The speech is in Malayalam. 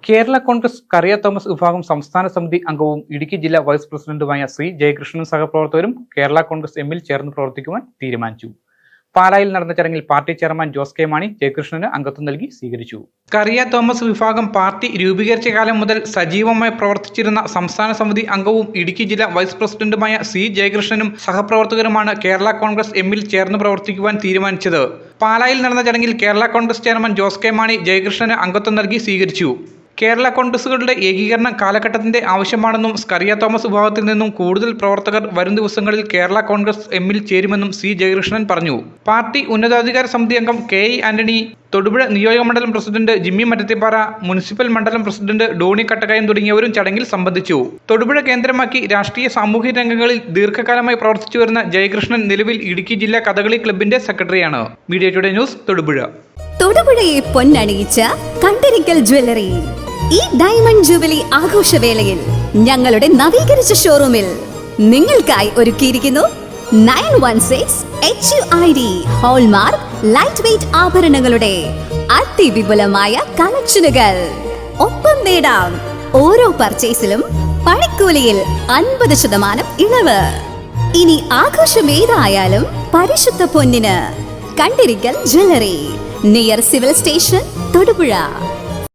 കേരള കോൺഗ്രസ് കറിയ തോമസ് വിഭാഗം സംസ്ഥാന സമിതി അംഗവും ഇടുക്കി ജില്ലാ വൈസ് പ്രസിഡന്റുമായ ശ്രീ ജയകൃഷ്ണനും സഹപ്രവർത്തകരും കേരള കോൺഗ്രസ് എമ്മിൽ ചേർന്ന് പ്രവർത്തിക്കുവാൻ തീരുമാനിച്ചു. പാലായിൽ നടന്ന ചടങ്ങിൽ party chairman Jose K Mani Jayakrishnan അംഗത്വം നൽകി സ്വീകരിച്ചു. കറിയ തോമസ് വിഭാഗം പാർട്ടി രൂപീകരിച്ച കാലം മുതൽ സജീവമായി പ്രവർത്തിച്ചിരുന്ന സംസ്ഥാന സമിതി അംഗവും ഇടുക്കി ജില്ലാ വൈസ് പ്രസിഡന്റുമായ സി ജയകൃഷ്ണനും സഹപ്രവർത്തകരുമാണ് കേരള കോൺഗ്രസ് എമ്മിൽ ചേർന്ന് പ്രവർത്തിക്കുവാൻ തീരുമാനിച്ചത്. പാലായിൽ നടന്ന ചടങ്ങിൽ കേരള കോൺഗ്രസ് ചെയർമാൻ ജോസ് കെ മാണി ജയകൃഷ്ണന് അംഗത്വം നൽകി സ്വീകരിച്ചു. കേരള കോൺഗ്രസുകളുടെ ഏകീകരണം കാലഘട്ടത്തിന്റെ ആവശ്യമാണെന്നും കറിയ തോമസ് വിഭാഗത്തിൽ നിന്നും കൂടുതൽ പ്രവർത്തകർ വരും ദിവസങ്ങളിൽ കേരള കോൺഗ്രസ് എമ്മിൽ ചേരുമെന്നും സി ജയകൃഷ്ണൻ പറഞ്ഞു. പാർട്ടി ഉന്നതാധികാര സമിതി അംഗം കെ ഇ ആന്റണി, തൊടുപുഴ നിയോജക മണ്ഡലം പ്രസിഡന്റ് ജിമ്മി മറ്റത്തിപ്പാറ, മുനിസിപ്പൽ മണ്ഡലം പ്രസിഡന്റ് ഡോണി കട്ടകയം തുടങ്ങിയവരും ചടങ്ങിൽ സംബന്ധിച്ചു. തൊടുപുഴ കേന്ദ്രമാക്കി രാഷ്ട്രീയ സാമൂഹിക രംഗങ്ങളിൽ ദീർഘകാലമായി പ്രവർത്തിച്ചു വരുന്ന ജയകൃഷ്ണൻ നിലവിൽ ഇടുക്കി ജില്ലാ കഥകളി ക്ലബിന്റെ സെക്രട്ടറിയാണ്. Media today news, Thodupuzha. തൊടുപുഴയെ പൊന്നണിയിച്ച കണ്ടിരിക്കൽ ജ്വല്ലറി ഈ ഡയമണ്ട് ജൂബിലി ആഘോഷവേളയിൽ ഞങ്ങളുടെ നവീകരിച്ച ഷോറൂമിൽ നിങ്ങൾക്കായി ഒരുക്കിയിരിക്കുന്നു 916 HUID ഹോൾമാർക്ക് ലൈറ്റ് വെയ്റ്റ് ആഭരണങ്ങളുടെ അതിവിപുലമായ കളക്ഷനുകൾ. ഒപ്പം നേടാം ഓരോ പർച്ചേസിലും പണിക്കൂലിയിൽ 50% ഇളവ്. ഇനി ആഘോഷം ഏതായാലും പരിശുദ്ധ പൊന്നിന് Kandirickal jewellery, near civil station, Thodupuzha.